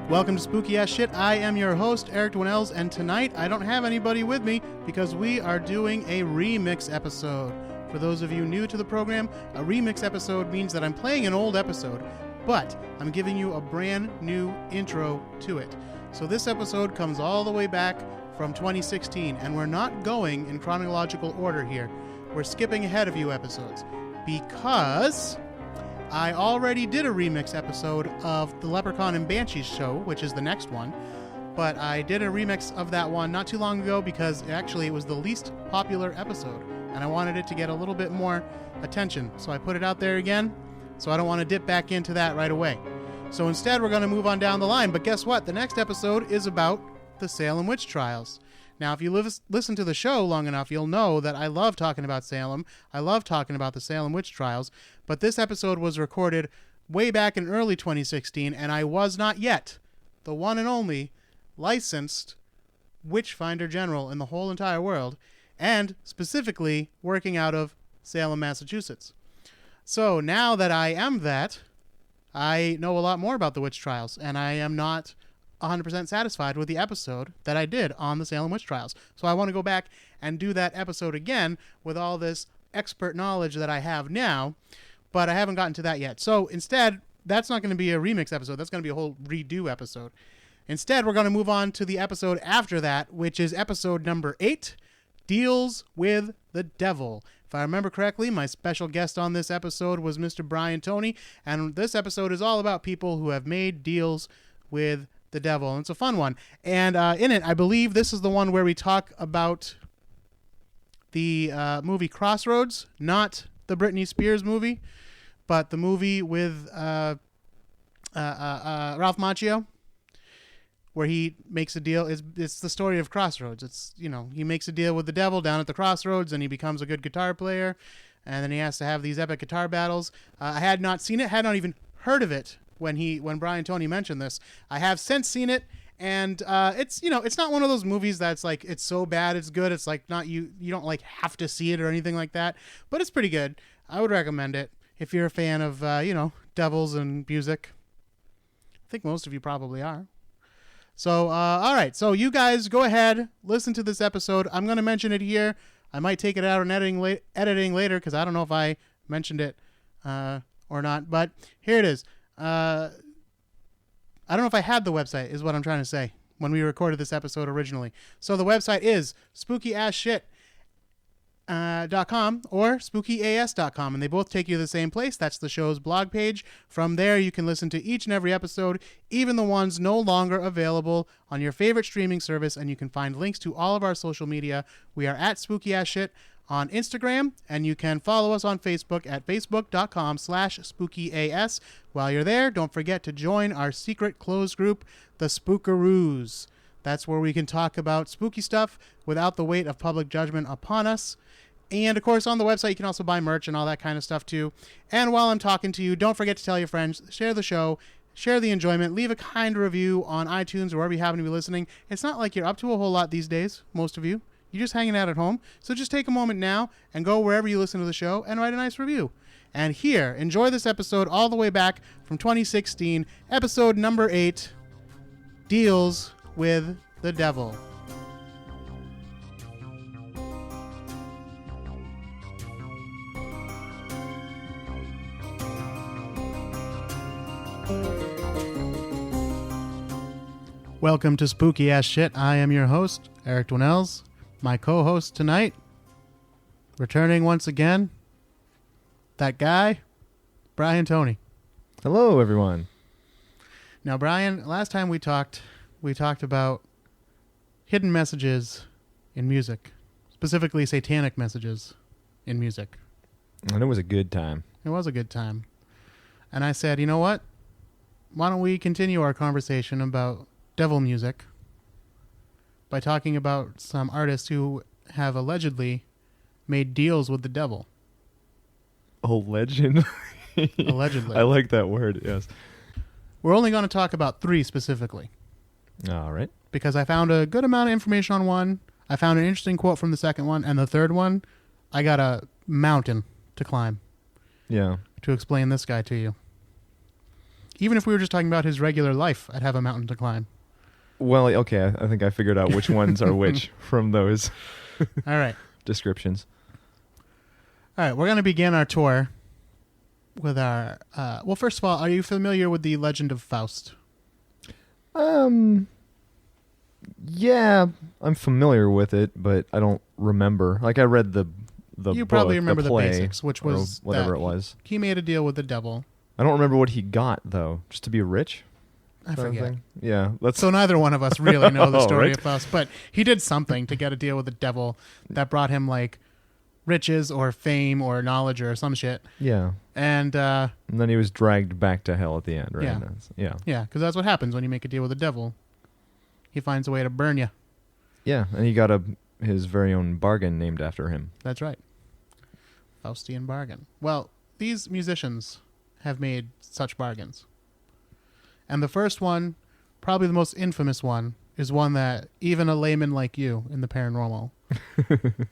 Welcome to Spooky Ass Shit. I am your host, Eric Dwinells, and tonight I don't have anybody with me because we are doing a remix episode. For those of you new to the program, a remix episode means that I'm playing an old episode, but I'm giving you a brand new intro to it. So this episode comes all the way back from 2016, and we're not going in chronological order here. We're skipping ahead a few episodes because I already did a remix episode of the Leprechaun and Banshees show, which is the next one, but I did a remix of that one not too long ago because actually it was the least popular episode, and I wanted it to get a little bit more attention, so I put it out there again, so I don't want to dip back into that right away. So instead we're going to move on down the line, but guess what? The next episode is about the Salem witch trials. Now, if you listen to the show long enough, you'll know that I love talking about Salem. I love talking about the Salem witch trials, but this episode was recorded way back in early 2016, and I was not yet the one and only licensed witch finder general in the whole entire world, and specifically working out of Salem, Massachusetts. So now that I am that, I know a lot more about the witch trials, and I am not 100% satisfied with the episode that I did on the Salem witch trials. So I want to go back and do that episode again with all this expert knowledge that I have now, but I haven't gotten to that yet. So instead, that's not going to be a remix episode. That's going to be a whole redo episode. Instead, we're going to move on to the episode after that, which is episode number 8, Deals with the Devil. If I remember correctly, my special guest on this episode was Mr. Brian Toney, and this episode is all about people who have made deals with the devil, and it's a fun one. And in it, I believe this is the one where we talk about the movie Crossroads, not the Britney Spears movie, but the movie with Ralph Macchio, where he makes a deal. It's the story of Crossroads. It's, you know, he makes a deal with the devil down at the crossroads, and he becomes a good guitar player, and then he has to have these epic guitar battles. I had not seen it, had not even heard of it when Brian Toney mentioned this. I have since seen it, and it's, you know, it's not one of those movies that's like it's so bad it's good. It's like not you don't like have to see it or anything like that, but it's pretty good. I would recommend it if you're a fan of you know, devils and music. I think most of you probably are. So all right, so you guys go ahead, listen to this episode. I'm going to mention it here. I might take it out and editing later because I don't know if I mentioned it or not, but here it is. I don't know if I had the website is what I'm trying to say when we recorded this episode originally. So the website is spookyasshit.com or spookyas.com, and they both take you to the same place. That's the show's blog page. From there, you can listen to each and every episode, even the ones no longer available on your favorite streaming service, and you can find links to all of our social media. We are at spookyasshit on Instagram, and you can follow us on Facebook at facebook.com/spookyas. While you're there, don't forget to join our secret closed group, the Spookaroos. That's where we can talk about spooky stuff without the weight of public judgment upon us. And of course, on the website, you can also buy merch and all that kind of stuff too. And while I'm talking to you, don't forget to tell your friends, share the show, share the enjoyment, leave a kind review on iTunes or wherever you happen to be listening. It's not like you're up to a whole lot these days, most of you. You're just hanging out at home. So just take a moment now and go wherever you listen to the show and write a nice review. And here, enjoy this episode all the way back from 2016, episode number 8, Deals with the Devil. Welcome to Spooky Ass Shit. I am your host, Eric Dwinells. My co-host tonight, returning once again, that guy, Brian Toney. Hello, everyone. Now, Brian, last time we talked about hidden messages in music, specifically satanic messages in music. And it was a good time. It was a good time. And I said, you know what? Why don't we continue our conversation about devil music by talking about some artists who have allegedly made deals with the devil. Allegedly. Allegedly. I like that word, yes. We're only going to talk about 3 specifically. All right. Because I found a good amount of information on one. I found an interesting quote from the second one. And the third one, I got a mountain to climb. Yeah. To explain this guy to you. Even if we were just talking about his regular life, I'd have a mountain to climb. Well, okay, I think I figured out which ones are which from those All right. descriptions. All right, we're going to begin our tour with our... well, first of all, are you familiar with the legend of Faust? Yeah, I'm familiar with it, but I don't remember. Like, I read the You book, probably remember the play, basics, which or was whatever that it was. He made a deal with the devil. I don't remember what he got, though. Just to be rich? I forget. Something? Yeah, that's... So neither one of us really know the story Right? of Faust, but he did something to get a deal with the devil that brought him, like, riches or fame or knowledge or some shit. Yeah. And then he was dragged back to hell at the end, right? Yeah. Yeah. yeah, because that's what happens when you make a deal with the devil. He finds a way to burn you. Yeah, and he got his very own bargain named after him. That's right. Faustian bargain. Well, these musicians have made such bargains. And the first one, probably the most infamous one, is one that even a layman like you in the paranormal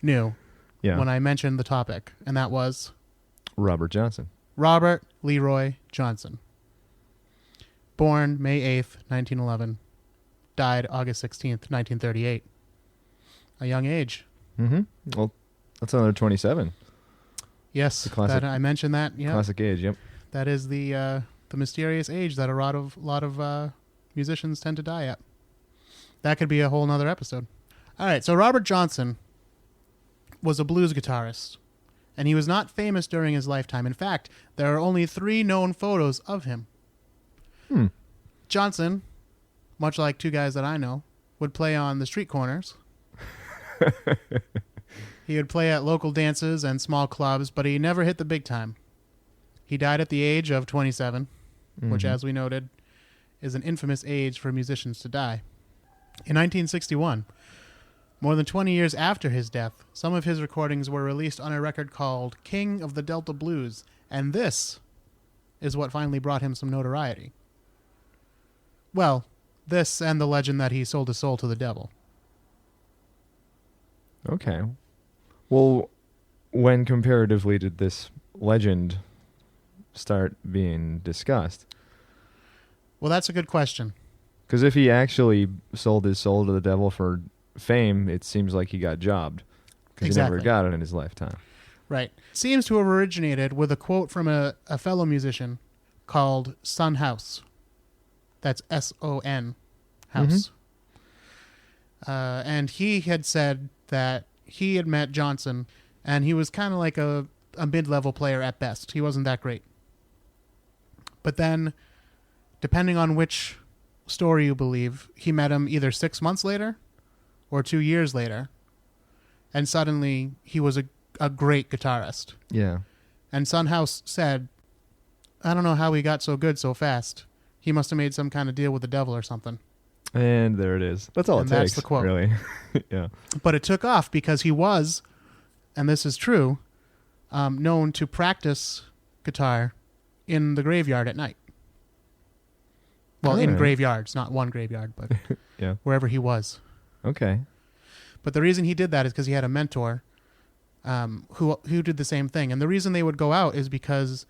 knew Yeah. when I mentioned the topic, and that was Robert Johnson. Robert Leroy Johnson. Born May 8th, 1911. Died August 16th, 1938. A young age. Mm-hmm. Well, that's another 27. Yes, classic- that I mentioned that. Yeah, Classic age, yep. that is the mysterious age that a lot of musicians tend to die at. That could be a whole nother episode. All right, so Robert Johnson was a blues guitarist, and he was not famous during his lifetime. In fact, there are only 3 known photos of him. Johnson, much like 2 guys that I know, would play on the street corners. He would play at local dances and small clubs, but he never hit the big time. He died at the age of 27, which, as we noted, is an infamous age for musicians to die. In 1961, more than 20 years after his death, some of his recordings were released on a record called King of the Delta Blues, and this is what finally brought him some notoriety. Well, this and the legend that he sold his soul to the devil. Okay. Well, when comparatively did this legend start being discussed? Well, that's a good question. Because if he actually sold his soul to the devil for fame, it seems like he got jobbed. Because he never Exactly. got it in his lifetime. Right. Seems to have originated with a quote from a fellow musician called Son House. That's S-O-N, House. And he had said that he had met Johnson, and he was kind of like a mid-level player at best. He wasn't that great. But then, depending on which story you believe, he met him either 6 months later or 2 years later, and suddenly he was a great guitarist. Yeah. And Son House said, I don't know how he got so good so fast. He must have made some kind of deal with the devil or something. And there it is. That's all And it that's takes, the quote. really. Yeah. But it took off because he was, and this is true, known to practice guitar in the graveyard at night. Well, in Alright. graveyards, not one graveyard, but Yeah. wherever he was. Okay. But the reason he did that is because he had a mentor who did the same thing. And the reason they would go out is because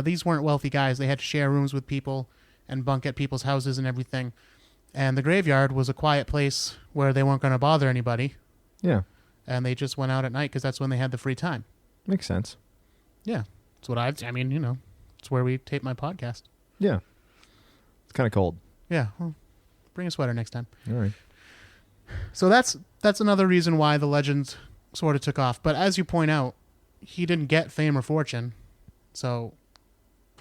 these weren't wealthy guys. They had to share rooms with people and bunk at people's houses and everything. And the graveyard was a quiet place where they weren't going to bother anybody. Yeah. And they just went out at night because that's when they had the free time. Makes sense. Yeah. That's what I mean, you know, it's where we tape my podcast. Yeah. It's kind of cold. Yeah. Well, bring a sweater next time. All right. So that's another reason why the legend sort of took off. But as you point out, he didn't get fame or fortune. So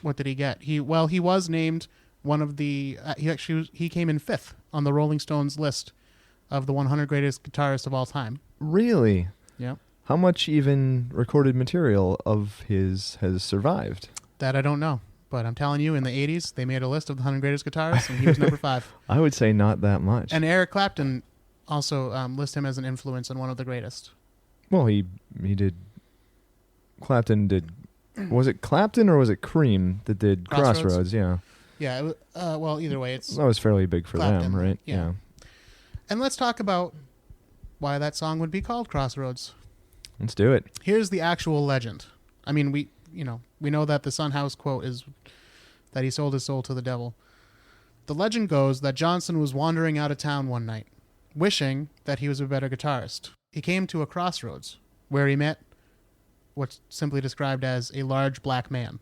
what did he get? He was named one of the he came in 5th on the Rolling Stones list of the 100 greatest guitarists of all time. Really? Yeah. How much even recorded material of his has survived? That I don't know. But I'm telling you, in the 80s, they made a list of the 100 greatest guitarists, and he was number 5. I would say not that much. And Eric Clapton also lists him as an influence and one of the greatest. Well, he did. Clapton did. Was it Clapton or was it Cream that did Crossroads? Yeah. Yeah. Well, either way, it's... That was fairly big for Clapton, them, right? yeah. And let's talk about why that song would be called Crossroads. Let's do it. Here's the actual legend. I mean, we know that the Son House quote is that he sold his soul to the devil. The legend goes that Johnson was wandering out of town one night, wishing that he was a better guitarist. He came to a crossroads, where he met what's simply described as a large black man.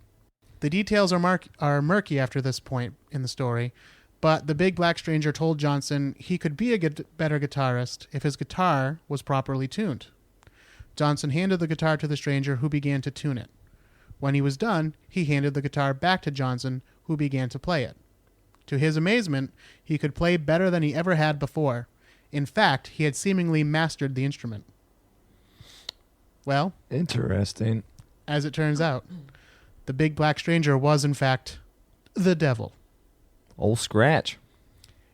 The details are murky after this point in the story, but the big black stranger told Johnson he could be a better guitarist if his guitar was properly tuned. Johnson handed the guitar to the stranger, who began to tune it. When he was done, he handed the guitar back to Johnson, who began to play it. To his amazement, he could play better than he ever had before. In fact, he had seemingly mastered the instrument. Well, interesting. As it turns out, the big black stranger was, in fact, the devil. Old Scratch.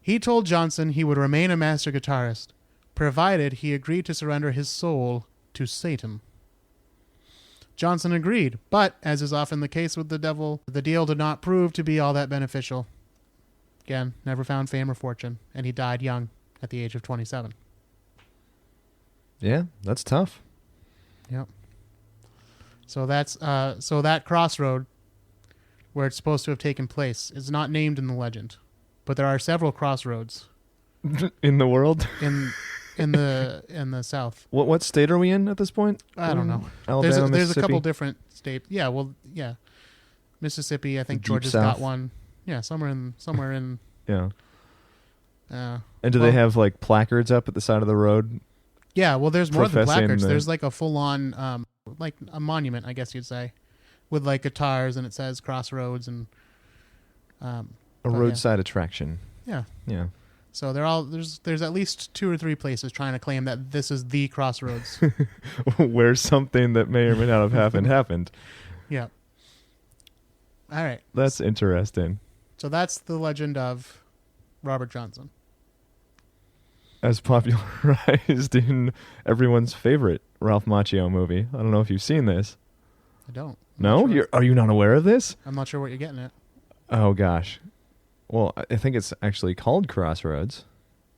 He told Johnson he would remain a master guitarist, provided he agreed to surrender his soul to Satan. Johnson agreed, but, as is often the case with the devil, the deal did not prove to be all that beneficial. Again, never found fame or fortune, and he died young at the age of 27. Yeah, that's tough. Yep. So that crossroad where it's supposed to have taken place is not named in the legend, but there are several crossroads in the world, in the South. What state are we in at this point? I don't know. Alabama, there's a couple different states. Yeah, well, yeah. Mississippi, I think Georgia's got one. Yeah, somewhere in. Yeah. And do they have like placards up at the side of the road? Yeah, well, there's more than placards. There's like a full-on, like a monument, I guess you'd say, with like guitars, and it says Crossroads and a roadside attraction. Yeah. Yeah. So there's at least 2 or 3 places trying to claim that this is the Crossroads, where something that may or may not have happened. Yeah. All right. That's interesting. So that's the legend of Robert Johnson, as popularized in everyone's favorite Ralph Macchio movie. I don't know if you've seen this. I don't. No? Are you not aware of this? I'm not sure what you're getting at. Oh, gosh. Well, I think it's actually called Crossroads.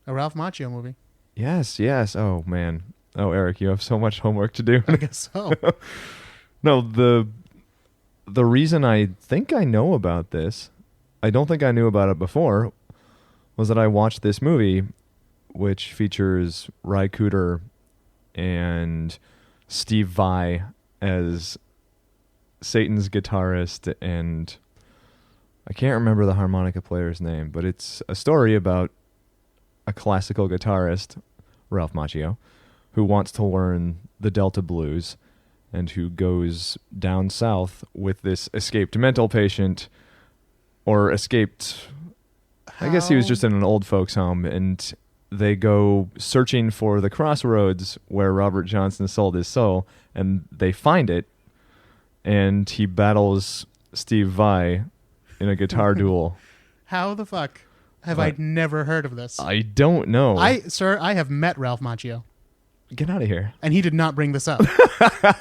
A Ralph Macchio movie. Yes. Oh, man. Oh, Eric, you have so much homework to do. I guess so. No, the reason I think I know about this, I don't think I knew about it before, was that I watched this movie, which features Ry Cooder and Steve Vai as Satan's guitarist, and I can't remember the harmonica player's name, but it's a story about a classical guitarist, Ralph Macchio, who wants to learn the Delta blues and who goes down south with this escaped mental patient, or escaped... I guess he was just in an old folks' home, and they go searching for the crossroads where Robert Johnson sold his soul, and they find it, and he battles Steve Vai in a guitar duel. How the fuck have I never heard of this? I don't know. Sir, I have met Ralph Macchio. Get out of here. And he did not bring this up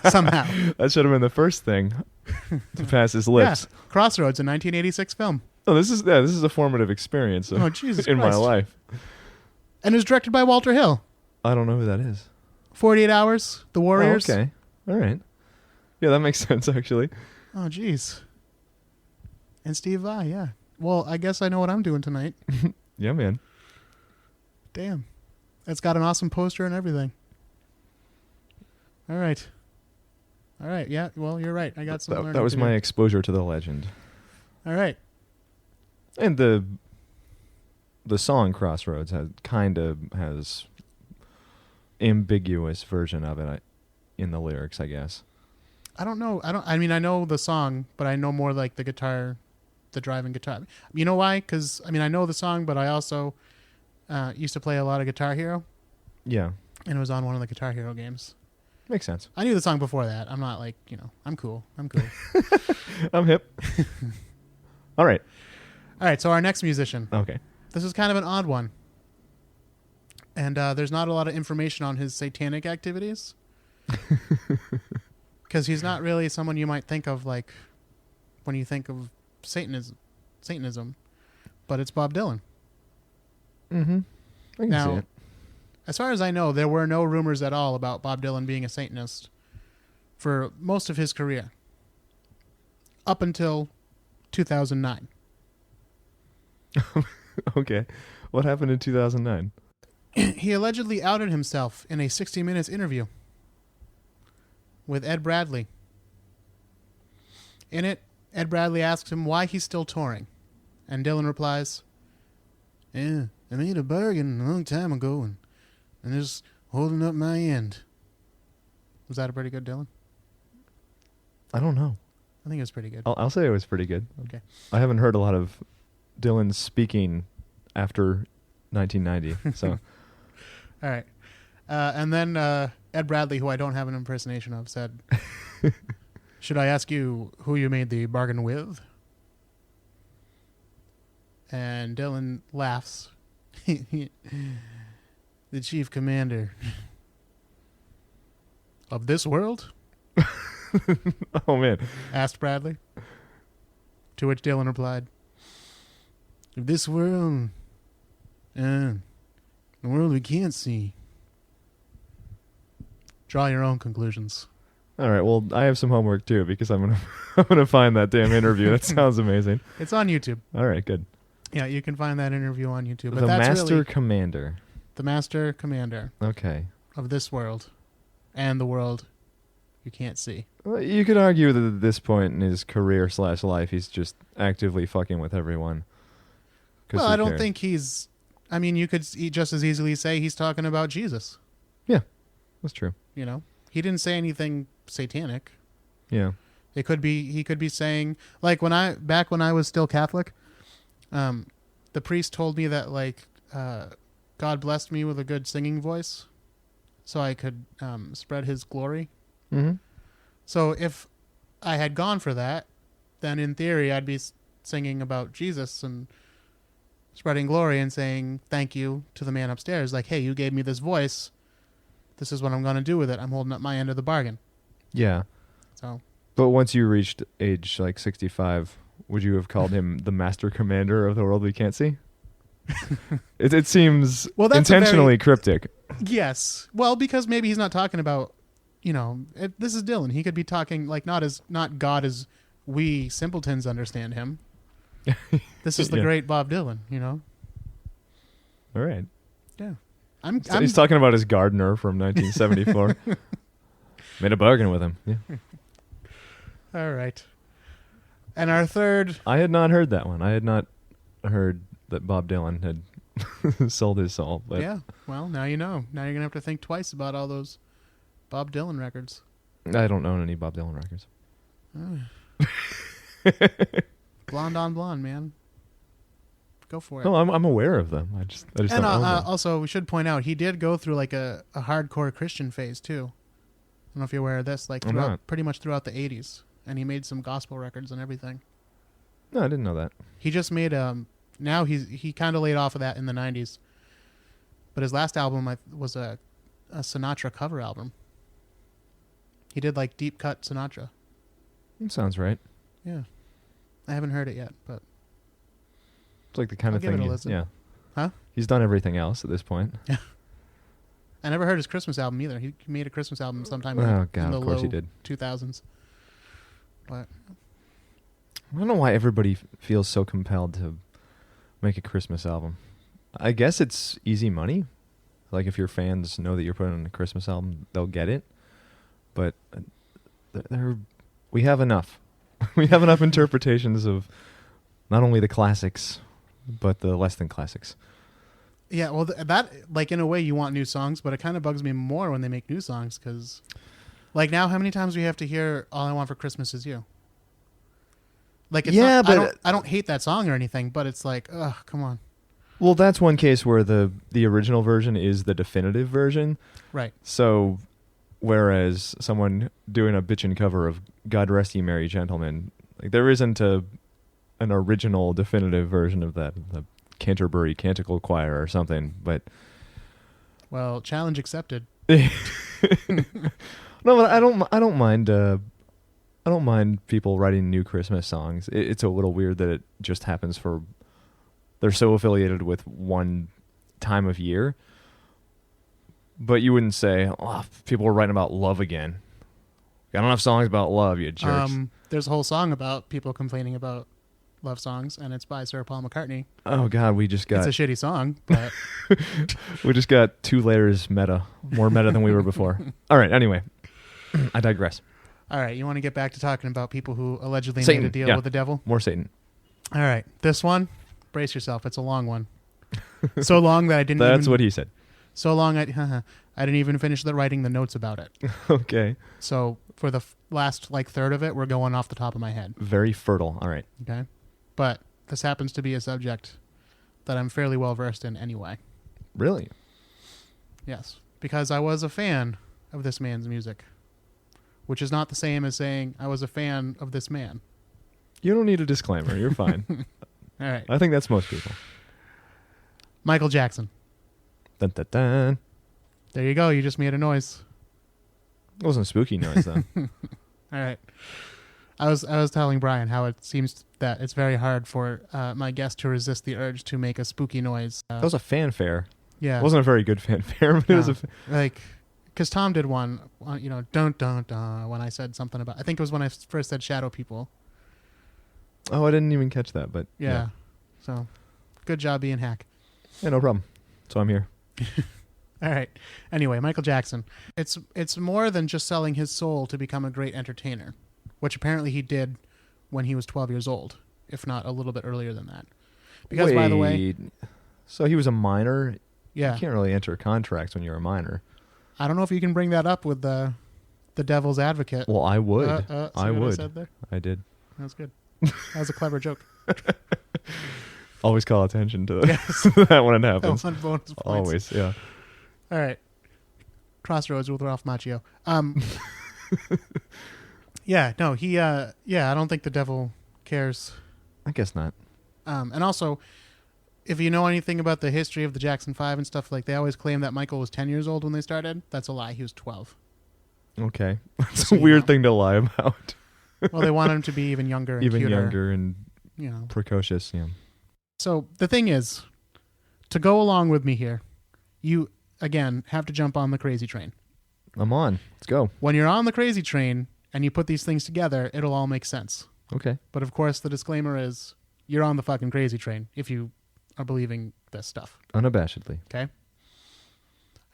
somehow. That should have been the first thing to pass his lips. Yeah. Crossroads, a 1986 film. Oh, this is a formative experience Jesus in Christ. my life. And it was directed by Walter Hill. I don't know who that is. 48 Hours, The Warriors. Oh, okay. All right. Yeah, that makes sense, actually. Oh, jeez. And Steve Vai, yeah. Well, I guess I know what I'm doing tonight. Yeah, man. Damn. It's got an awesome poster and everything. All right. Yeah, well, you're right. I got some learning That was to my do. exposure to the legend. All right. And the song Crossroads has ambiguous version of it in the lyrics, I guess. I don't know. I mean, I know the song, but I know more like the guitar, the driving guitar. You know why? Because, I mean, I know the song, but I also used to play a lot of Guitar Hero. Yeah. And it was on one of the Guitar Hero games. Makes sense. I knew the song before that. I'm not like, I'm cool. I'm hip. All right. So our next musician. Okay. This is kind of an odd one. And there's not a lot of information on his satanic activities. Because he's not really someone you might think of like when you think of Satanism. But it's Bob Dylan. Mm-hmm. I can see it. As far as I know, there were no rumors at all about Bob Dylan being a Satanist for most of his career. Up until 2009. Okay. What happened in 2009? He allegedly outed himself in a 60 Minutes interview with Ed Bradley. In it, Ed Bradley asks him why he's still touring. And Dylan replies, "Yeah, I made a bargain a long time ago, and I'm just holding up my end." Was that a pretty good, Dylan? I don't know. I think it was pretty good. I'll say it was pretty good. Okay. I haven't heard a lot of Dylan speaking after 1990, so... All right. And then Ed Bradley, who I don't have an impersonation of, said, "Should I ask you who you made the bargain with?" And Dylan laughs. "The chief commander of this world?" Oh, man. asked Bradley. To which Dylan replied, "Of this world, the world we can't see." Draw your own conclusions. All right, well, I have some homework, too, because I'm gonna find that damn interview. That sounds amazing. It's on YouTube. All right, good. Yeah, you can find that interview on YouTube. But The that's Master really Commander. the master commander Okay. of this world and the world you can't see. Well, you could argue that at this point in his career/life, he's just actively fucking with everyone. Well, I don't think he's... I mean, you could just as easily say he's talking about Jesus. Yeah, that's true. You know? He didn't say anything satanic. Yeah. He could be saying... Like, back when I was still Catholic, the priest told me that, like, God blessed me with a good singing voice so I could spread his glory. Mm-hmm. So if I had gone for that, then in theory I'd be singing about Jesus and spreading glory and saying thank you to the man upstairs. Like, hey, you gave me this voice. This is what I'm going to do with it. I'm holding up my end of the bargain. Yeah. So. But once you reached age, like, 65, would you have called him the Master Commander of the world we can't see? It seems intentionally cryptic. Yes. Well, because maybe he's not talking about, you know, this is Dylan. He could be talking like not God as we simpletons understand him. This is the great Bob Dylan, you know. All right. Yeah. He's talking about his gardener from 1974. Made a bargain with him. Yeah. All right. And our third... I had not heard that one. I had not heard that Bob Dylan had sold his soul. But yeah. Well, now you know. Now you're going to have to think twice about all those Bob Dylan records. I don't own any Bob Dylan records. Blonde on Blonde, man. Go for it. No, I'm aware of them. I just don't own them. Also, we should point out, he did go through like a hardcore Christian phase, too. I don't know if you're aware of this. Like, pretty much throughout the 80s. And he made some gospel records and everything. No, I didn't know that. He just made... now he kind of laid off of that in the 90s. But his last album was a Sinatra cover album. He did like deep cut Sinatra. That sounds right. Yeah. I haven't heard it yet, but... It's like the kind of give thing... it a listen. Yeah. Huh? He's done everything else at this point. Yeah. I never heard his Christmas album either. He made a Christmas album sometime in the of course low he did. 2000s. But I don't know why everybody feels so compelled to make a Christmas album. I guess it's easy money. Like, if your fans know that you're putting on a Christmas album, they'll get it. But we have enough. We have enough interpretations of not only the classics, but the less than classics. Yeah, well, that, like, in a way you want new songs, but it kind of bugs me more when they make new songs, because, like, now how many times do we have to hear All I Want for Christmas Is You? Like, it's yeah, but I don't hate that song or anything, but it's like, ugh, come on. Well, that's one case where the original version is the definitive version. Right. So, whereas someone doing a bitchin' cover of God Rest Ye Merry Gentlemen, like, there isn't an original definitive version of that, the Canterbury Canticle Choir or something, but... Well, challenge accepted. No, but I don't mind... I don't mind people writing new Christmas songs. It's a little weird that it just happens for... They're so affiliated with one time of year. But you wouldn't say, oh, people are writing about love again. I don't have songs about love, you jerks. There's a whole song about people complaining about love songs, and it's by Sir Paul McCartney. Oh God, we just got It's a shitty song, but we just got 2 layers meta, more meta than we were before. All right, anyway, I digress. all right. You want to get back to talking about people who allegedly Satan, made a deal yeah. with the devil? More Satan. All right, this one, brace yourself. It's a long one. So long that I didn't. That's even, what he said. So long I didn't even finish writing the notes about it. Okay. So for the last third of it, we're going off the top of my head. Very fertile. All right. Okay, but this happens to be a subject that I'm fairly well versed in anyway. Really? Yes, because I was a fan of this man's music, which is not the same as saying I was a fan of this man. You don't need a disclaimer. You're fine. All right. I think that's most people. Michael Jackson. Dun, dun, dun. There you go. You just made a noise. It wasn't a spooky noise, though. All right. I was telling Brian how it seems that it's very hard for my guest to resist the urge to make a spooky noise. That was a fanfare. Yeah. It wasn't a very good fanfare, but it was because Tom did one, dun dun dun, when I said something about. I think it was when I first said shadow people. Oh, I didn't even catch that, but Yeah. So, good job being hack. Yeah, no problem. So I'm here. All right. Anyway, Michael Jackson. It's more than just selling his soul to become a great entertainer, which apparently he did when he was 12 years old, if not a little bit earlier than that. Because, by the way... So he was a minor? Yeah. You can't really enter contracts when you're a minor. I don't know if you can bring that up with the devil's advocate. Well, I would. I would. I said there? I did. That was good. That was a clever joke. Always call attention to Yes. that when it happens. Bonus points. Always, yeah. All right. Crossroads with Ralph Macchio. Yeah, no, I don't think the devil cares. I guess not. And also, if you know anything about the history of the Jackson 5 and stuff, they always claim that Michael was 10 years old when they started. That's a lie. He was 12. Okay. That's a weird thing to lie about. Well, they want him to be even younger and even cuter, younger and precocious, yeah. So the thing is, to go along with me here, you, again, have to jump on the crazy train. I'm on. Let's go. When you're on the crazy train and you put these things together, it'll all make sense. Okay. But of course, the disclaimer is you're on the fucking crazy train if you are believing this stuff. Unabashedly. Okay?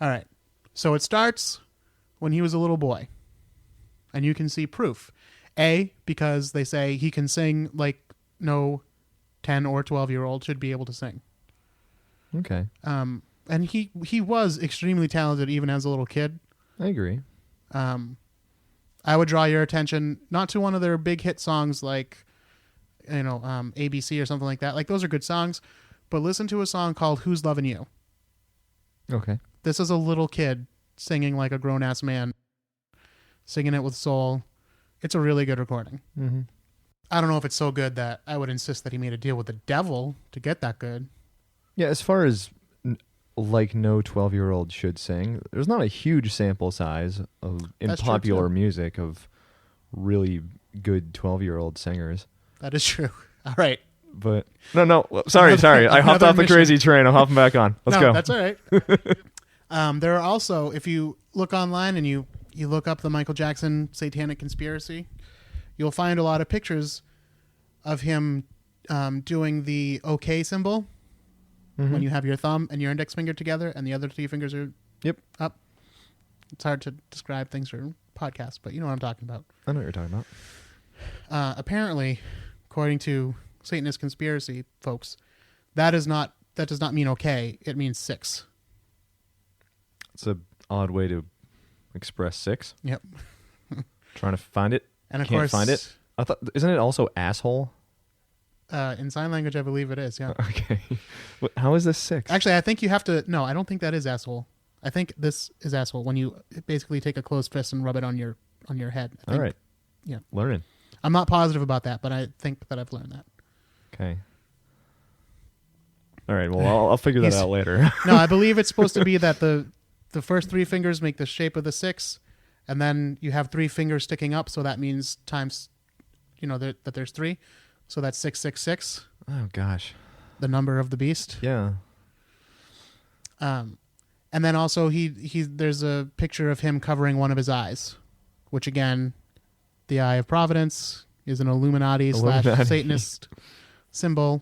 All right. So it starts when he was a little boy. And you can see proof. A, because they say he can sing like no 10 or 12-year-old should be able to sing. Okay. And he was extremely talented even as a little kid. I agree. I would draw your attention not to one of their big hit songs like, ABC or something like that. Like, those are good songs, but listen to a song called Who's Lovin' You? Okay. This is a little kid singing like a grown-ass man, singing it with soul. It's a really good recording. Mm-hmm. I don't know if it's so good that I would insist that he made a deal with the devil to get that good. Yeah, as far as like no 12-year-old should sing, there's not a huge sample size in That's popular music of really good 12-year-old singers. That is true. All right. But no. Sorry. I hopped off the crazy train. I'm hopping back on. Let's go. That's all right. There are also, if you look online and you look up the Michael Jackson satanic conspiracy, you'll find a lot of pictures of him doing the OK symbol when you have your thumb and your index finger together and the other two fingers are up. It's hard to describe things for podcasts, but you know what I'm talking about. I know what you're talking about. Apparently, according to Satanist conspiracy folks, that does not mean okay. It means 6. It's an odd way to express 6. Yep. Trying to find it. And of Can't course, find it. I thought, isn't it also asshole? In sign language, I believe it is. Yeah. Okay. How is this 6? Actually, I think you have to. No, I don't think that is asshole. I think this is asshole when you basically take a closed fist and rub it on your head. All right. Yeah. Learning. I'm not positive about that, but I think that I've learned that. Okay. All right. Well, I'll figure that out later. No, I believe it's supposed to be that the first 3 fingers make the shape of the 6, and then you have 3 fingers sticking up, so that means times, that there's 3, so that's 666. Oh gosh. The number of the beast. Yeah. And then also there's a picture of him covering one of his eyes, which again, the Eye of Providence is an Illuminati / Satanist symbol,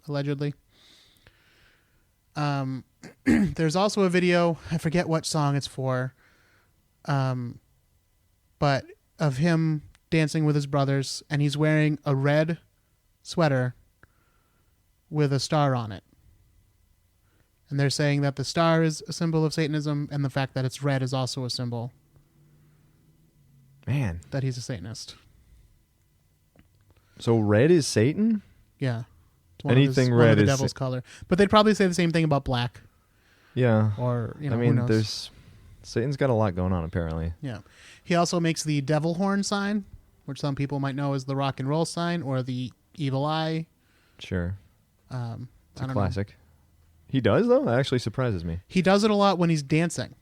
allegedly. There's also a video, I forget what song it's for, but of him dancing with his brothers, and he's wearing a red sweater with a star on it. And they're saying that the star is a symbol of Satanism, and the fact that it's red is also a symbol. Man. That he's a Satanist. So red is Satan? Yeah. Anything one red of the is devil's color. But they'd probably say the same thing about black. Yeah. Or, I who mean, knows? Satan's got a lot going on, apparently. Yeah. He also makes the devil horn sign, which some people might know as the rock and roll sign or the evil eye. Sure. It's a I classic. Know. He does, though? That actually surprises me. He does it a lot when he's dancing.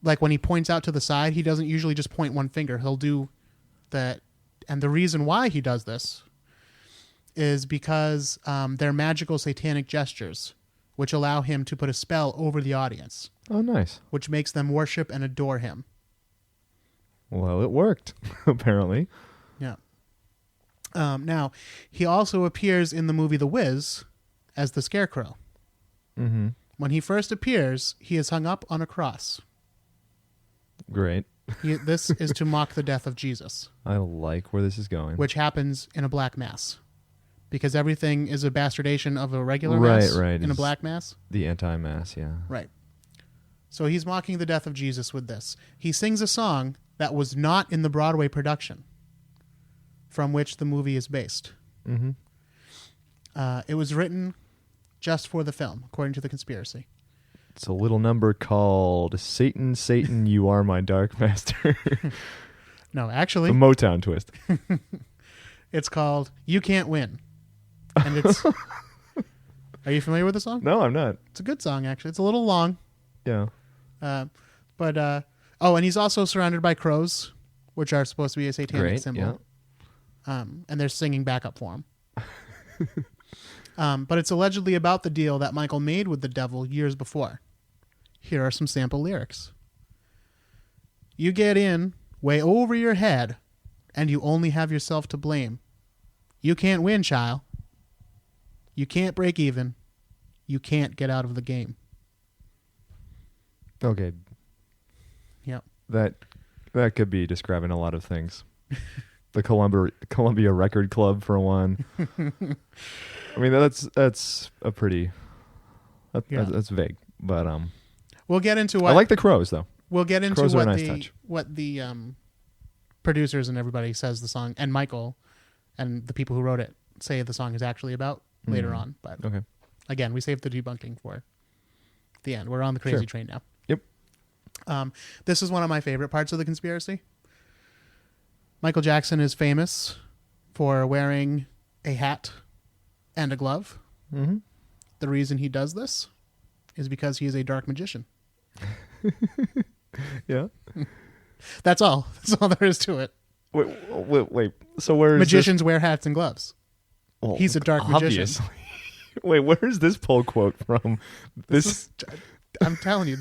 Like when he points out to the side, he doesn't usually just point one finger. He'll do that. And the reason why he does this is because they're magical satanic gestures, which allow him to put a spell over the audience. Oh, nice. Which makes them worship and adore him. Well, it worked, apparently. Yeah. Now, he also appears in the movie The Wiz as the Scarecrow. Mm-hmm. When he first appears, he is hung up on a cross. Great. This is to mock the death of Jesus. I like where this is going. Which happens in a black mass. Because everything is a bastardation of a regular mass in a black mass. The anti-mass, yeah. Right. So he's mocking the death of Jesus with this. He sings a song that was not in the Broadway production from which the movie is based. Mm-hmm. It was written just for the film, according to the conspiracy. It's a little number called Satan, Satan, You Are My Dark Master. No, actually. The Motown twist. It's called You Can't Win. And it's... Are you familiar with the song? No, I'm not. It's a good song, actually. It's a little long. Yeah. And he's also surrounded by crows, which are supposed to be a satanic symbol. Yeah. And they're singing backup for him. But it's allegedly about the deal that Michael made with the devil years before. Here are some sample lyrics. You get in way over your head, and you only have yourself to blame. You can't win, child. You can't break even. You can't get out of the game. Okay. Yep. That could be describing a lot of things. The Columbia Record Club, for one. I mean, that's a pretty... That's vague, but... We'll get into what... I like the crows, though. We'll get into crows are a nice touch. What the producers and everybody says the song, and Michael and the people who wrote it say the song is actually about later on. But okay. Again, we saved the debunking for the end. We're on the crazy train now. Yep. This is one of my favorite parts of the conspiracy. Michael Jackson is famous for wearing a hat and a glove. Mm-hmm. The reason he does this is because he is a dark magician. Yeah. That's all. That's all there is to it. Wait. So where magicians wear hats and gloves? Well, he's a dark magician. Wait, where is this pull quote from? I'm telling you,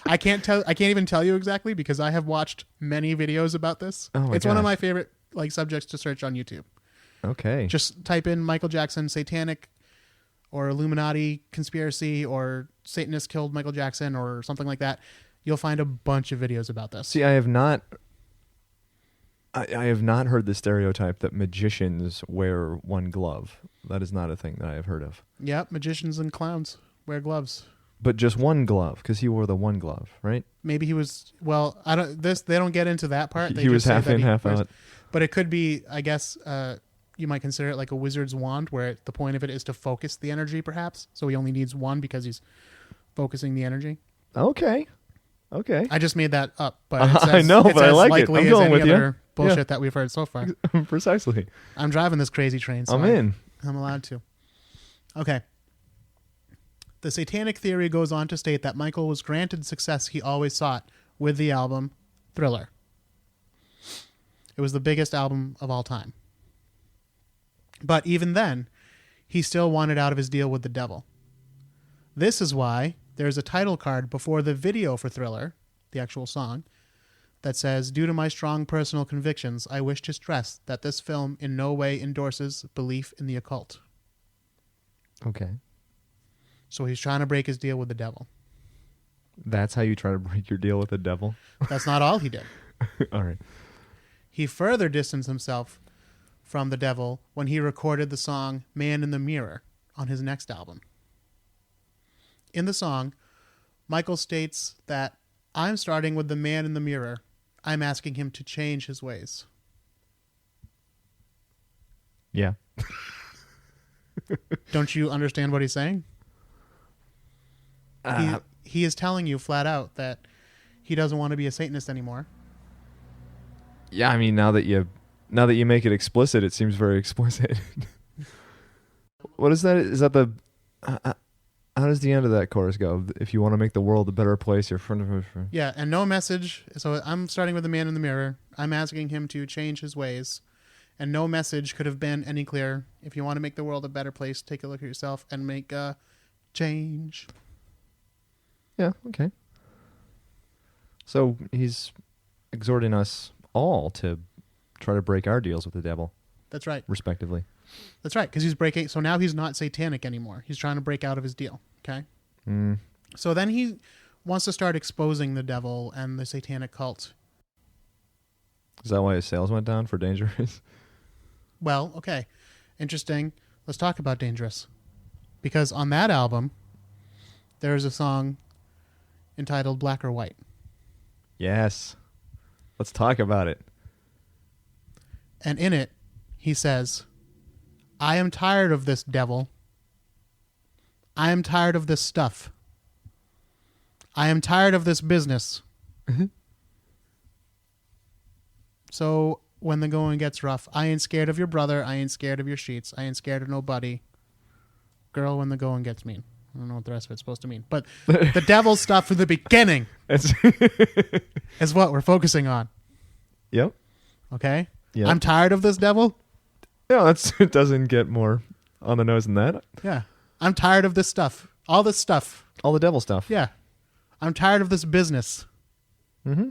I can't even tell you exactly because I have watched many videos about this. Oh my it's gosh. one of my favorite subjects to search on YouTube. Okay. Just type in Michael Jackson satanic or Illuminati conspiracy or Satanist killed Michael Jackson or something like that. You'll find a bunch of videos about this. See, I have not heard the stereotype that magicians wear one glove. That is not a thing that I have heard of. Yep, magicians and clowns wear gloves. But just one glove, because he wore the one glove, right? Maybe he was. Well, I don't. They don't get into that part. He was half in, half out. But it could be. I guess you might consider it like a wizard's wand, where the point of it is to focus the energy, perhaps. So he only needs one because he's focusing the energy. Okay. I just made that up, but I know, but I like it. I'm going with you. Bullshit that we've heard so far. Precisely. I'm driving this crazy train. So I'm in. I'm allowed to. Okay. The satanic theory goes on to state that Michael was granted success he always sought with the album Thriller. It was the biggest album of all time. But even then, he still wanted out of his deal with the devil. This is why there's a title card before the video for Thriller, the actual song, that says, "Due to my strong personal convictions, I wish to stress that this film in no way endorses belief in the occult." Okay. So he's trying to break his deal with the devil. That's how you try to break your deal with the devil? That's not all he did. All right. He further distanced himself from the devil when he recorded the song "Man in the Mirror" on his next album. In the song, Michael states that, "I'm starting with the man in the mirror. I'm asking him to change his ways." Yeah. Don't you understand what he's saying? He is telling you flat out that he doesn't want to be a Satanist anymore. Yeah, I mean, now that you make it explicit, it seems very explicit. What is that? Is that the... how does the end of that chorus go? If you want to make the world a better place, you're front of... Yeah, and no message. So I'm starting with the man in the mirror. I'm asking him to change his ways. And no message could have been any clearer. If you want to make the world a better place, take a look at yourself and make a change. Yeah, okay. So he's exhorting us all to try to break our deals with the devil. That's right. Respectively. That's right, because he's breaking. So now he's not satanic anymore. He's trying to break out of his deal. Okay. So then he wants to start exposing the devil and the satanic cult. Is that why his sales went down for Dangerous? Well, okay. Interesting. Let's talk about Dangerous. Because on that album, there's a song entitled "Black or White." Yes. Let's talk about it. And in it, he says, "I am tired of this devil. I am tired of this stuff. I am tired of this business. So when the going gets rough, I ain't scared of your brother. I ain't scared of your sheets. I ain't scared of nobody. Girl, when the going gets mean." I don't know what the rest of it's supposed to mean. But the devil stuff from the beginning is what we're focusing on. Yep. Okay? Yep. I'm tired of this devil. Yeah, it doesn't get more on the nose than that. Yeah. I'm tired of this stuff. All this stuff. All the devil stuff. Yeah. I'm tired of this business. Mm-hmm.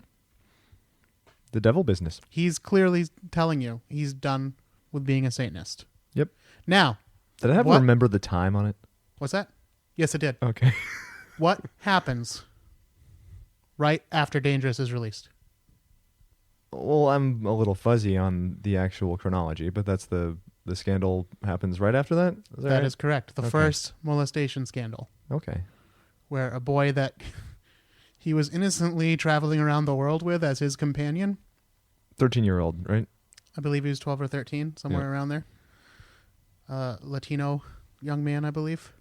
The devil business. He's clearly telling you he's done with being a Satanist. Yep. Now. Did I have to remember the time on it? What's that? Yes, it did. Okay. What happens right after Dangerous is released? Well, I'm a little fuzzy on the actual chronology, but that's the scandal happens right after that? That is correct. The first molestation scandal. Okay. Where a boy that he was innocently traveling around the world with as his companion. 13-year-old, right? I believe he was 12 or 13, somewhere around there. Latino young man, I believe.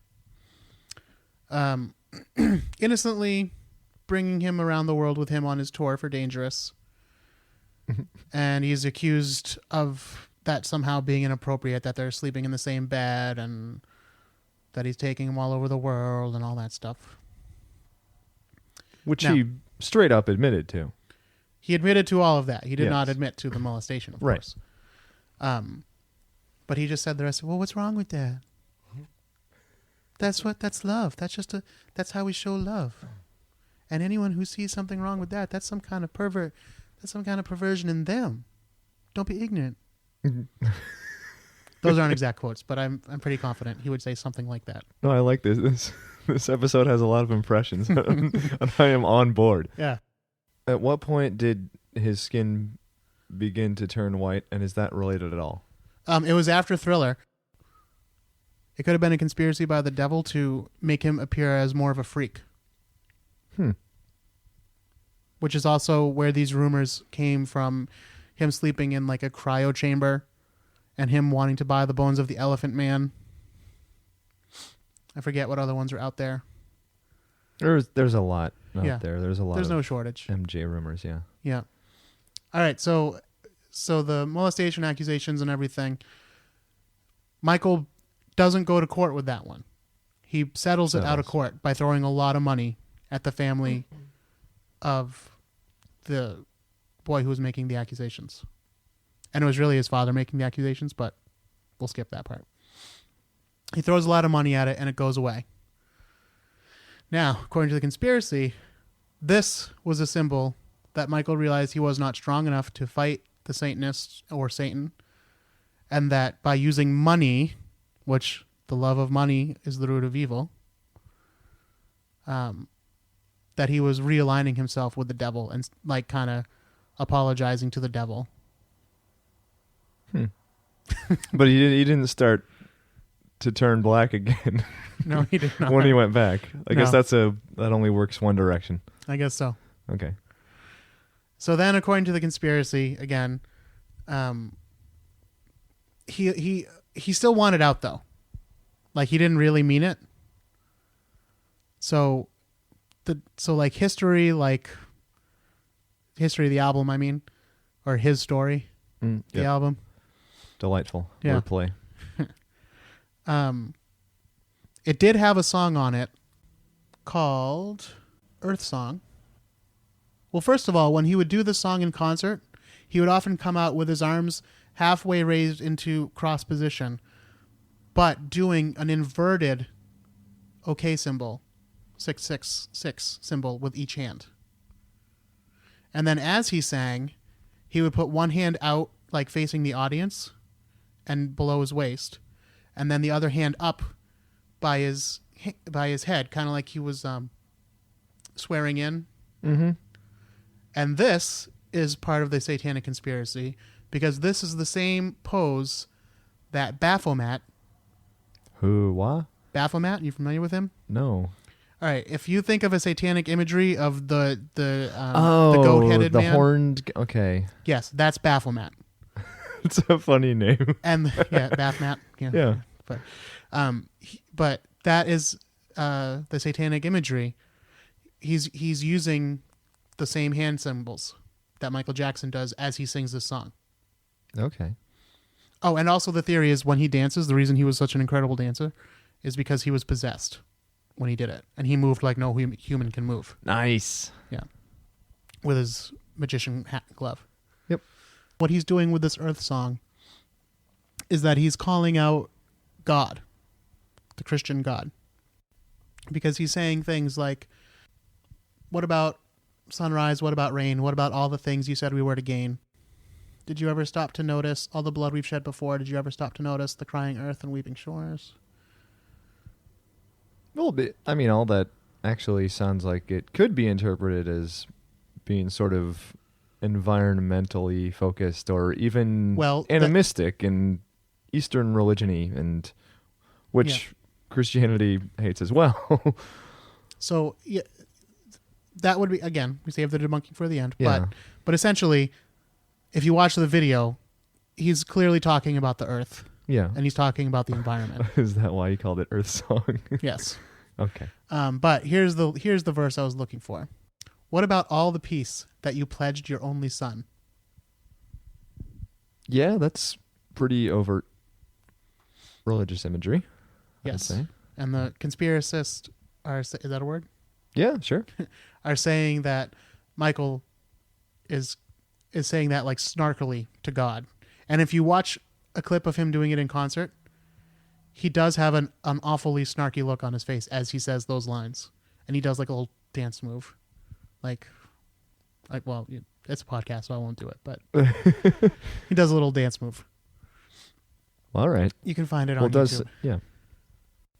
Innocently bringing him around the world with him on his tour for Dangerous. And he's accused of that somehow being inappropriate, that they're sleeping in the same bed and that he's taking him all over the world and all that stuff. Which he straight up admitted to. He admitted to all of that. He did not admit to the molestation, of course. But he just said the rest of, well, what's wrong with that? That's love. That's how we show love. And anyone who sees something wrong with that, that's some kind of pervert. That's some kind of perversion in them. Don't be ignorant. Those aren't exact quotes, but I'm pretty confident he would say something like that. No, I like this. This episode has a lot of impressions, and I am on board. Yeah. At what point did his skin begin to turn white, and is that related at all? It was after Thriller. It could have been a conspiracy by the devil to make him appear as more of a freak. Which is also where these rumors came from, him sleeping in like a cryo chamber and him wanting to buy the bones of the Elephant Man. I forget what other ones are out there. There's a lot out there. There's no shortage. MJ rumors, yeah. Yeah. All right, so the molestation accusations and everything, Michael doesn't go to court with that one. He settles it out of court by throwing a lot of money at the family of the boy who was making the accusations. And it was really his father making the accusations, but we'll skip that part. He throws a lot of money at it and it goes away. Now, according to the conspiracy, this was a symbol that Michael realized he was not strong enough to fight the Satanists or Satan, and that by using money, which the love of money is the root of evil, that he was realigning himself with the devil and like kind of apologizing to the devil. But he didn't start to turn black again. No, he did not. When he went back. I guess No. that only works one direction. I guess so. Okay. So then, according to the conspiracy, again, he still wanted out though. Like he didn't really mean it. So history of the album, I mean, or his story, the album. Delightful Yeah. wordplay. It did have a song on it called Earth Song. Well, first of all, when he would do the song in concert, he would often come out with his arms halfway raised into cross position, but doing an inverted OK symbol, 666 symbol with each hand. And then as he sang, he would put one hand out, like facing the audience and below his waist, and then the other hand up by his head, kind of like he was swearing in. Mm-hmm. And this is part of the satanic conspiracy because this is the same pose that Baphomet. Who? What? Baphomet, you familiar with him? No. All right. If you think of a satanic imagery of the goat-headed the man, horned. Okay, yes, that's Baphomet. it's a funny name. And Baphomet. Yeah. But that is the satanic imagery. He's using the same hand symbols that Michael Jackson does as he sings this song. Okay. Oh, and also the theory is when he dances, the reason he was such an incredible dancer is because he was possessed when he did it, and he moved like no human can move. Nice. Yeah, with his magician hat and glove. Yep. What he's doing with this Earth Song is that he's calling out God, the Christian God, because he's saying things like, what about sunrise? What about rain? What about all the things you said we were to gain? Did you ever stop to notice all the blood we've shed before? Did you ever stop to notice the crying earth and weeping shores? Well, I mean, all that actually sounds like it could be interpreted as being sort of environmentally focused, or even animistic and Eastern religion-y, and which Christianity hates as well. So yeah, that would be, again, we save the debunking for the end. Yeah. But essentially, if you watch the video, he's clearly talking about the earth. Yeah. And he's talking about the environment. Is that why you called it Earth Song? Yes. Okay. But here's the verse I was looking for. What about all the peace that you pledged your only son? Yeah, that's pretty overt religious imagery. Yes. I'd say. And the conspiracists is that a word? Yeah, sure. Are saying that Michael is saying that like snarkily to God. And if you watch a clip of him doing it in concert, he does have an awfully snarky look on his face as he says those lines. And he does like a little dance move. Like well, it's a podcast, so I won't do it, but he does a little dance move. All right. You can find it on YouTube. Yeah.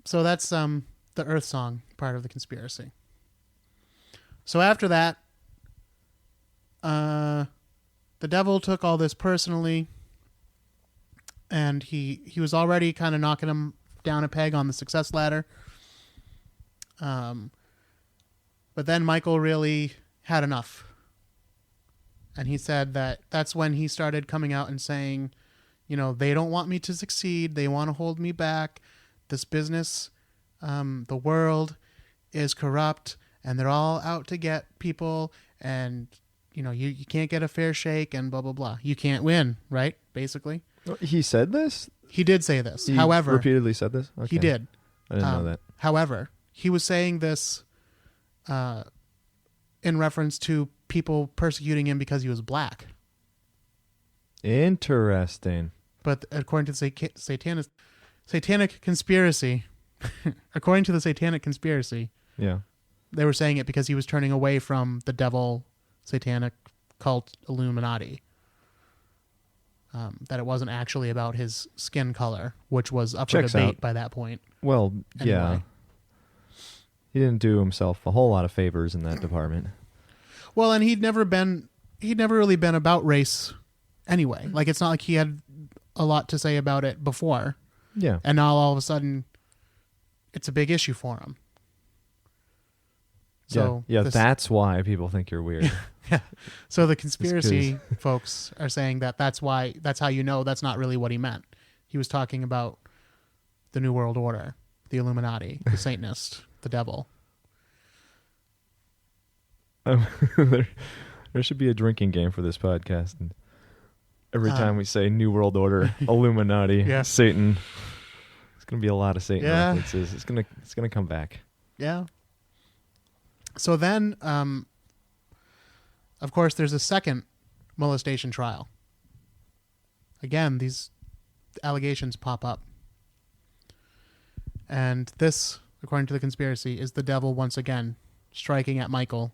So that's the Earth Song part of the conspiracy. So after that, the devil took all this personally, and he was already kind of knocking him down a peg on the success ladder. But then Michael really had enough. And he said that's when he started coming out and saying, they don't want me to succeed. They want to hold me back. This business, the world is corrupt, and they're all out to get people, and you can't get a fair shake, and blah, blah, blah. You can't win, right? Basically. He said this? He did say this. He However, repeatedly said this? Okay. He did. I didn't know that. However, he was saying this in reference to people persecuting him because he was black. Interesting. But according to the satanic conspiracy, according to the satanic conspiracy, yeah, they were saying it because he was turning away from the devil satanic cult Illuminati. That it wasn't actually about his skin color, which was up for Checks debate out. by that point. Well, yeah. Anyway. He didn't do himself a whole lot of favors in that department. Well, and he'd never really been about race anyway. Like, it's not like he had a lot to say about it before. Yeah. And now all of a sudden it's a big issue for him. So yeah, that's why people think you're weird. Yeah. So the conspiracy folks are saying that's how you know that's not really what he meant. He was talking about the New World Order, the Illuminati, the Satanist, the devil. There should be a drinking game for this podcast. And every time we say New World Order, Illuminati, Yeah. Satan, it's going to be a lot of Satan references. It's going to come back. Yeah. So then, of course, there's a second molestation trial. Again, these allegations pop up. And this, according to the conspiracy, is the devil once again striking at Michael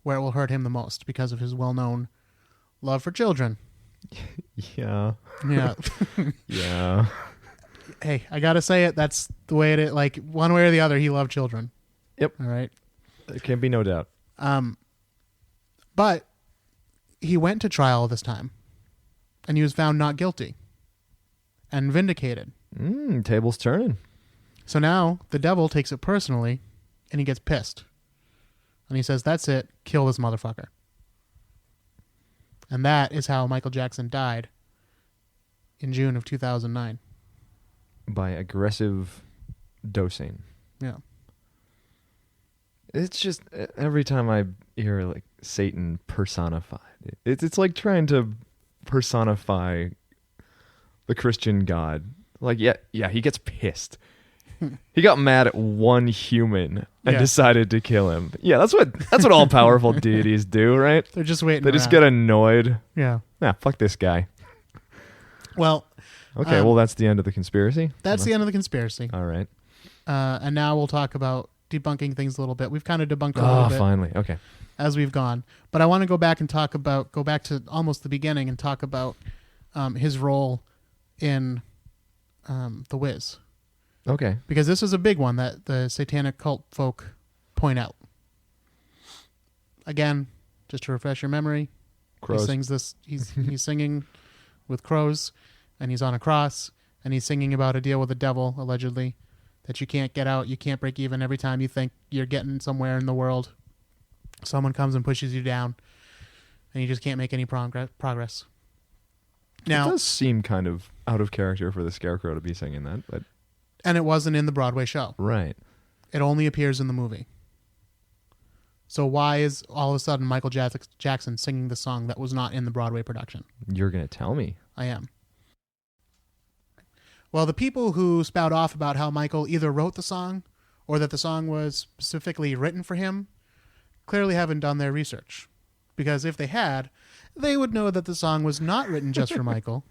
where it will hurt him the most because of his well-known love for children. Yeah. Yeah. Yeah. Hey, I got to say it. That's the way it is. Like, one way or the other, he loved children. Yep. All right. There can be no doubt. But he went to trial this time, and he was found not guilty and vindicated. Table's turning. So now the devil takes it personally, and he gets pissed. And he says, that's it. Kill this motherfucker. And that is how Michael Jackson died in June of 2009. By aggressive dosing. Yeah. It's just every time I hear like Satan personified, it's like trying to personify the Christian God. Like, yeah, he gets pissed. He got mad at one human and decided to kill him. Yeah, that's what all powerful deities do, right? They're just waiting. They just get annoyed. Yeah. Nah, fuck this guy. Well. Okay, well, that's the end of the conspiracy. That's the end of the conspiracy. All right. And now we'll talk about debunking things a little bit. We've kind of debunked a little bit. Finally. Okay. As we've gone. But I want to go back to almost the beginning and talk about his role in The Wiz. Okay. Because this is a big one that the satanic cult folk point out. Again, just to refresh your memory, Crows. he sings this. He's singing with crows, and he's on a cross, and he's singing about a deal with the devil, allegedly, that you can't get out, you can't break even. Every time you think you're getting somewhere in the world, someone comes and pushes you down, and you just can't make any progress. Now, it does seem kind of out of character for the Scarecrow to be singing that, but and it wasn't in the Broadway show. right. It only appears in the movie. So why is all of a sudden Michael Jackson singing the song that was not in the Broadway production? You're going to tell me. I am. Well, the people who spout off about how Michael either wrote the song or that the song was specifically written for him clearly haven't done their research. Because if they had, they would know that the song was not written just for Michael.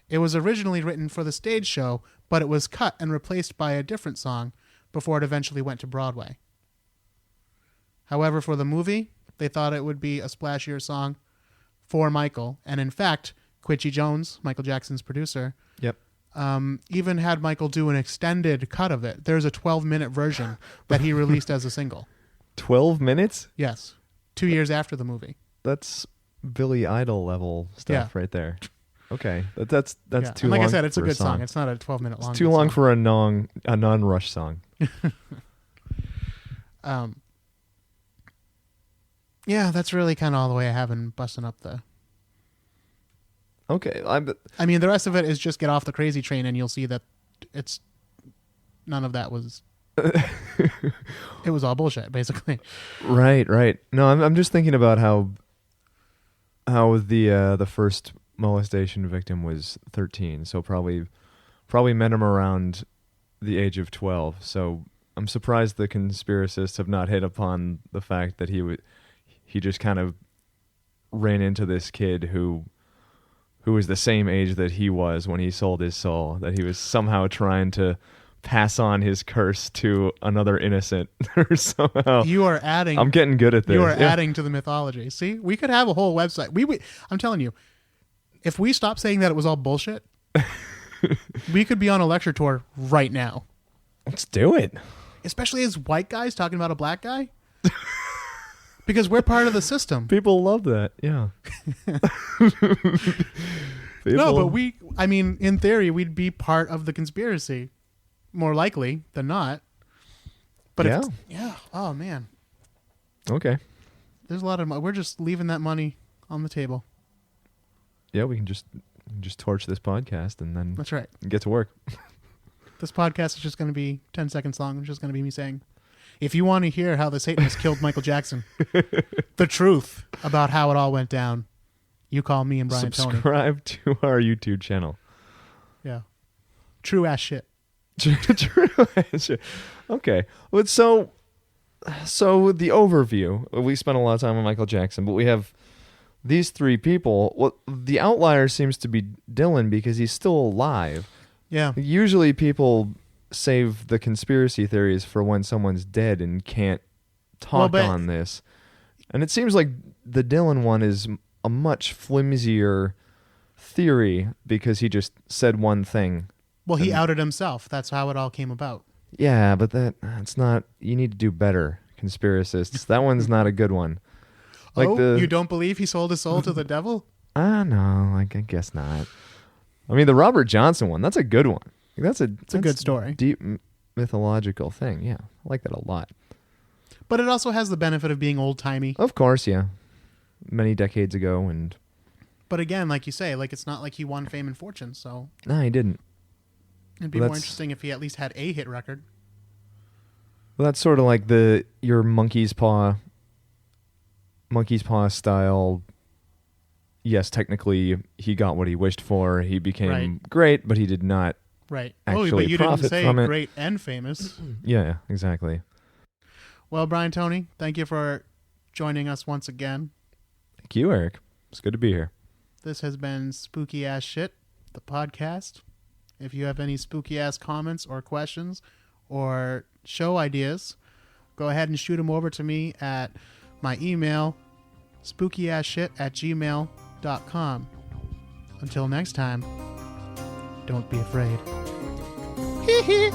It was originally written for the stage show, but it was cut and replaced by a different song before it eventually went to Broadway. However, for the movie, they thought it would be a splashier song for Michael. And in fact, Quincy Jones, Michael Jackson's producer, Yep. even had Michael do an extended cut of it. There's a 12-minute version that he released as a single. 12 minutes? Yes. 2 years after the movie. That's Billy Idol level stuff right there. Okay. That's Yeah. too And long. like I said, it's a for good song. song. It's not a 12-minute long. It's too long for a non-Rush song. Yeah, that's really kind of all the way I have in busting up the... Okay. I mean, the rest of it is just get off the crazy train and you'll see that it's... None of that was... It was all bullshit, basically. Right. No, I'm just thinking about how the first molestation victim was 13, so probably met him around the age of 12. So I'm surprised the conspiracists have not hit upon the fact that he just kind of ran into this kid who was the same age that he was when he sold his soul, that he was somehow trying to pass on his curse to another innocent or somehow. You are adding. I'm getting good at this. You are adding to the mythology. See, we could have a whole website. I'm telling you, if we stop saying that it was all bullshit, we could be on a lecture tour right now. Let's do it. Especially as white guys talking about a black guy. Because we're part of the system. People love that. Yeah. No, but in theory, we'd be part of the conspiracy. More likely than not. But oh man. Okay. There's a lot of we're just leaving that money on the table. Yeah, we can just torch this podcast and then that's right. Get to work. This podcast is just going to be 10 seconds long. It's just going to be me saying, if you want to hear how the Satanists killed Michael Jackson, the truth about how it all went down, you call me and Brian Toney. Subscribe to our YouTube channel. Yeah. True ass shit. True ass shit. Okay. Well, so the overview, we spent a lot of time on Michael Jackson, but we have these three people. Well, the outlier seems to be Dylan because he's still alive. Yeah. Usually people save the conspiracy theories for when someone's dead and can't talk on this. And it seems like the Dylan one is a much flimsier theory because he just said one thing. Well, he outed himself. That's how it all came about. Yeah, but that's not... You need to do better, conspiracists. That one's not a good one. Like you don't believe he sold his soul to the devil? No, I guess not. I mean, the Robert Johnson one, that's a good one. It's a good story. Deep mythological thing, yeah. I like that a lot. But it also has the benefit of being old-timey. Of course, yeah. Many decades ago. But again, like you say, like it's not like he won fame and fortune, so... No, he didn't. It'd be more interesting if he at least had a hit record. Well, that's sort of like your monkey's paw style. Yes, technically he got what he wished for. He became great, but he did not actually but you profit didn't say from it. Great and famous. Yeah, exactly. Well, Brian Toney, thank you for joining us once again. Thank you, Eric. It's good to be here. This has been Spooky Ass Shit, the podcast. If you have any spooky ass comments or questions or show ideas, go ahead and shoot them over to me at my email, spookyassshit@gmail.com. Until next time, don't be afraid. Hee hee.